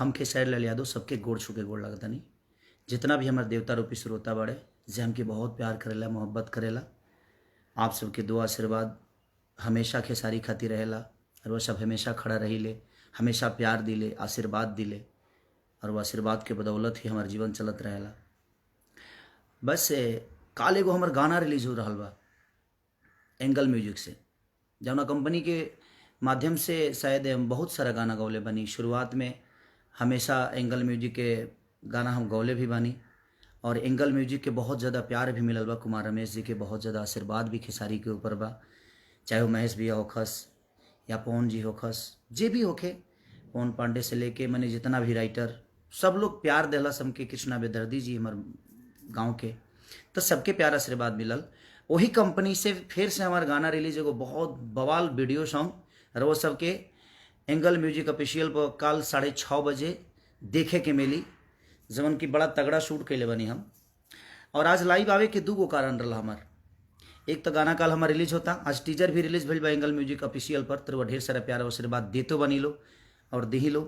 हम खेसारी लाल यादव सबके गोड़ छू के गोड़ लगता नहीं। जितना भी हमारे देवता रूपी श्रोता बड़े जे हमके बहुत प्यार करेला, मोहब्बत करेला, आप सबके दुआ आशीर्वाद हमेशा खेसारी खाती रहेला और वह सब हमेशा खड़ा रही ले, हमेशा प्यार दिले, आशीर्वाद दिले और वह आशीर्वाद के बदौलत ही हमार जीवन चलत रहेला। बस काल एगो हमार गाना रिलीज हो रहा बा एंगल म्यूजिक से, जौना कंपनी के माध्यम से शायद हम बहुत सारा गाना गौले बनी। शुरुआत में हमेशा एंगल म्यूजिक के गाना हम गौले भी बानी और एंगल म्यूजिक के बहुत ज़्यादा प्यार भी मिलल बा। कुमार रमेश जी के बहुत ज़्यादा आशीर्वाद भी खेसारी के ऊपर बा, चाहे वो महेश भैया होखस या पवन जी होखस, जे भी होखे, पवन पांडे से लेके मैंने जितना भी राइटर सब लोग प्यार देला। सबके कृष्णा बेदर्दी जी हमार गाँव के, तो सबके प्यार आशीर्वाद मिलल। वही कंपनी से फिर से हमारा गाना रिलीज एगो बहुत बवाल वीडियो सॉन्ग और वो सबके एंगल म्यूजिक ऑफिशियल पर कल 6:30 बजे देखे के मिली, जवन की बड़ा तगड़ा शूट कैले बनी हम। और आज लाइव आवे के दूगो कारण रहा हमार। एक तो गाना काल हमार रिलीज होता, आज टीजर भी रिलीज भइल बा एंगल म्यूजिक ऑफिशियल पर, तो ढेर सारा प्यार आशीर्वाद देतो बनी लो और दिही लो।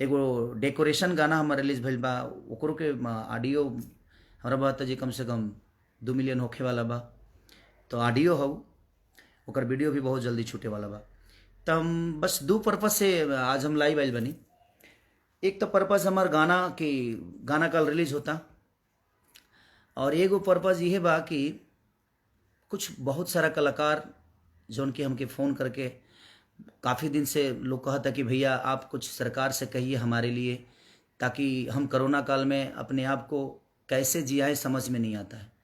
एगो डेकोरेशन गाना हमार रिलीज भइल बा, ओकरो के ऑडियो हमारा बात जी कम से कम 2 मिलियन होखे वाला बा, तो ऑडियो हो ओकर वीडियो भी बहुत जल्दी छूटे वाला बा। तो हम बस 2 पर्पज से आज हम लाइव आइल बनी। एक तो पर्पज हमार गाना कल रिलीज होता और एगो पर्पज ये बा कि कुछ बहुत सारा कलाकार जौन कि हमके फ़ोन करके काफ़ी दिन से लोग कहता कि भैया आप कुछ सरकार से कहिए हमारे लिए, ताकि हम कोरोना काल में अपने आप को कैसे जियाए समझ में नहीं आता है।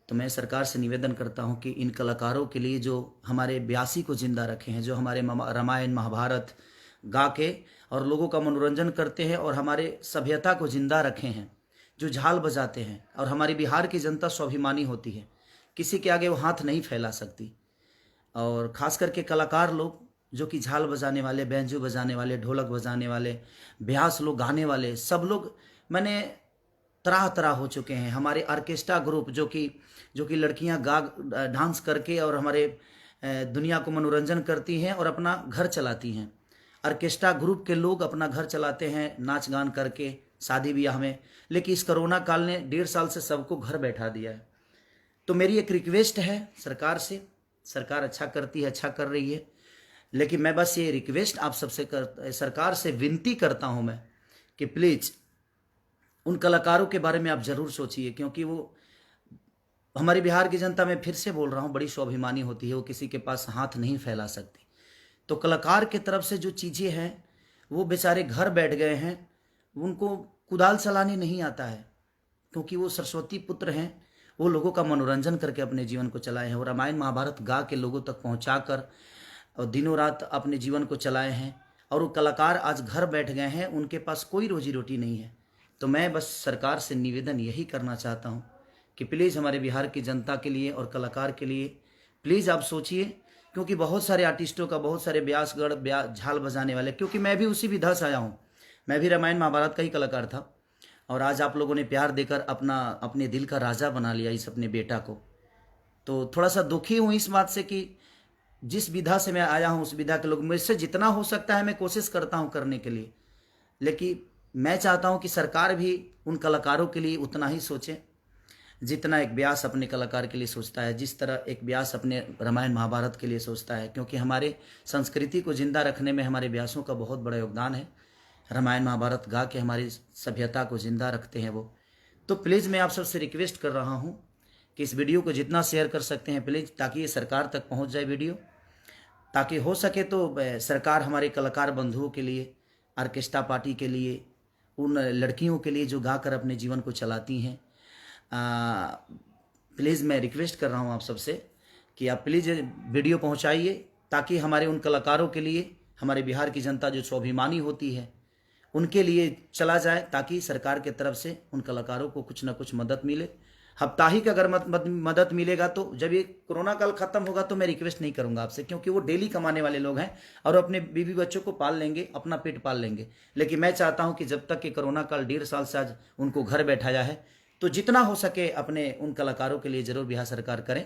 तो मैं सरकार से निवेदन करता हूं कि इन कलाकारों के लिए जो हमारे ब्यासी को जिंदा रखे हैं, जो हमारे रामायण महाभारत गा के और लोगों का मनोरंजन करते हैं और हमारे सभ्यता को जिंदा रखे हैं, जो झाल बजाते हैं, और हमारी बिहार की जनता स्वाभिमानी होती है, किसी के आगे वो हाथ नहीं फैला सकती। और ख़ास करके कलाकार लोग जो कि झाल बजाने वाले, बैंजो बजाने वाले, ढोलक बजाने वाले, ब्यास लोग गाने वाले, सब लोग मैंने तरह तरह हो चुके हैं। हमारे ऑर्केस्ट्रा ग्रुप जो कि लड़कियां डांस करके और हमारे दुनिया को मनोरंजन करती हैं और अपना घर चलाती हैं। ऑर्केस्ट्रा ग्रुप के लोग अपना घर चलाते हैं नाच गान करके शादी ब्याह में, लेकिन इस कोरोना काल ने 1.5 साल से सबको घर बैठा दिया है। तो मेरी एक रिक्वेस्ट है सरकार से, सरकार अच्छा करती है, अच्छा कर रही है, लेकिन मैं बस ये रिक्वेस्ट आप सबसे सरकार से विनती करता हूँ मैं कि प्लीज़ उन कलाकारों के बारे में आप ज़रूर सोचिए, क्योंकि वो हमारी बिहार की जनता, मैं फिर से बोल रहा हूँ, बड़ी स्वाभिमानी होती है, वो किसी के पास हाथ नहीं फैला सकती। तो कलाकार की तरफ से जो चीज़ें हैं वो बेचारे घर बैठ गए हैं, उनको कुदाल चलाने नहीं आता है, क्योंकि वो सरस्वती पुत्र हैं, वो लोगों का मनोरंजन करके अपने जीवन को चलाए हैं और रामायण महाभारत गा के लोगों तक पहुँचा कर और दिनों रात अपने जीवन को चलाए हैं। और वो कलाकार आज घर बैठ गए हैं, उनके पास कोई रोजी रोटी नहीं है। तो मैं बस सरकार से निवेदन यही करना चाहता हूँ कि प्लीज़ हमारे बिहार की जनता के लिए और कलाकार के लिए प्लीज़ आप सोचिए, क्योंकि बहुत सारे आर्टिस्टों का, बहुत सारे ब्यासगढ़ झाल बजाने वाले, क्योंकि मैं भी उसी विधा से आया हूँ, मैं भी रामायण महाभारत का ही कलाकार था। और आज आप लोगों ने प्यार देकर अपने दिल का राजा बना लिया इस अपने बेटा को। तो थोड़ा सा दुखी हूँ इस बात से कि जिस विधा से मैं आया हूँ उस विधा के लोग, मुझसे जितना हो सकता है मैं कोशिश करता हूँ करने के लिए, लेकिन मैं चाहता हूं कि सरकार भी उन कलाकारों के लिए उतना ही सोचे जितना एक व्यास अपने कलाकार के लिए सोचता है, जिस तरह एक व्यास अपने रामायण महाभारत के लिए सोचता है, क्योंकि हमारे संस्कृति को जिंदा रखने में हमारे व्यासों का बहुत बड़ा योगदान है। रामायण महाभारत गा के हमारी सभ्यता को जिंदा रखते हैं वो। तो प्लीज़ मैं आप सबसे रिक्वेस्ट कर रहा हूँ कि इस वीडियो को जितना शेयर कर सकते हैं प्लीज़, ताकि ये सरकार तक पहुँच जाए वीडियो, ताकि हो सके तो सरकार हमारे कलाकार बंधुओं के लिए, ऑर्केस्ट्रा पार्टी के लिए, उन लड़कियों के लिए जो गाकर अपने जीवन को चलाती हैं, प्लीज़ मैं रिक्वेस्ट कर रहा हूँ आप सबसे कि आप प्लीज़ वीडियो पहुँचाइए, ताकि हमारे उन कलाकारों के लिए, हमारे बिहार की जनता जो स्वाभिमानी होती है उनके लिए चला जाए, ताकि सरकार के तरफ से उन कलाकारों को कुछ ना कुछ मदद मिले। साप्ताहिक अगर मदद मिलेगा तो जब ये कोरोना काल खत्म होगा तो मैं रिक्वेस्ट नहीं करूंगा आपसे, क्योंकि वो डेली कमाने वाले लोग हैं और अपने बीवी बच्चों को पाल लेंगे, अपना पेट पाल लेंगे। लेकिन मैं चाहता हूं कि जब तक कि कोरोना काल 1.5 साल से आज उनको घर बैठाया है, तो जितना हो सके अपने उन कलाकारों के लिए ज़रूर बिहार सरकार करें।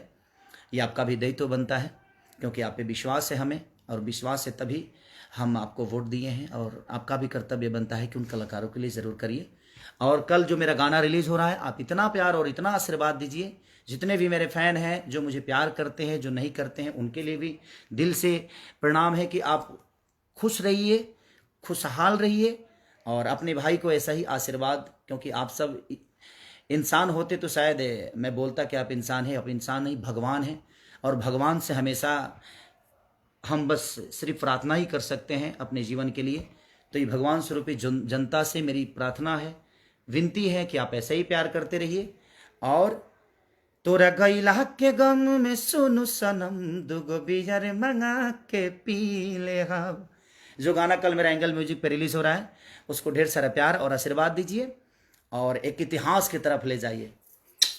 ये आपका भी दायित्व बनता है, क्योंकि आप पे विश्वास है हमें, और विश्वास है तभी हम आपको वोट दिए हैं और आपका भी कर्तव्य बनता है कि उन कलाकारों के लिए ज़रूर करिए। और कल जो मेरा गाना रिलीज़ हो रहा है, आप इतना प्यार और इतना आशीर्वाद दीजिए। जितने भी मेरे फ़ैन हैं, जो मुझे प्यार करते हैं, जो नहीं करते हैं, उनके लिए भी दिल से प्रणाम है कि आप खुश रहिए, खुशहाल रहिए और अपने भाई को ऐसा ही आशीर्वाद, क्योंकि आप सब इंसान होते तो शायद मैं बोलता कि आप इंसान हैं, आप इंसान नहीं, भगवान हैं। और भगवान से हमेशा हम बस सिर्फ प्रार्थना ही कर सकते हैं अपने जीवन के लिए। तो ये भगवान स्वरूपी जनता से मेरी प्रार्थना है, विनती है कि आप ऐसे ही प्यार करते रहिए। और तोरा गैला के गम में सुनु सनम, दुगो बियर मंगा के पी ले हम, जो गाना कल मेरा एंगल म्यूजिक पे रिलीज हो रहा है, उसको ढेर सारा प्यार और आशीर्वाद दीजिए और एक इतिहास की तरफ ले जाइए।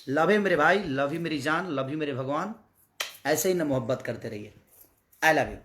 लव यू मेरे भाई, लव यू मेरी जान, लव यू मेरे भगवान। ऐसे ही ना मोहब्बत करते रहिए। I love you.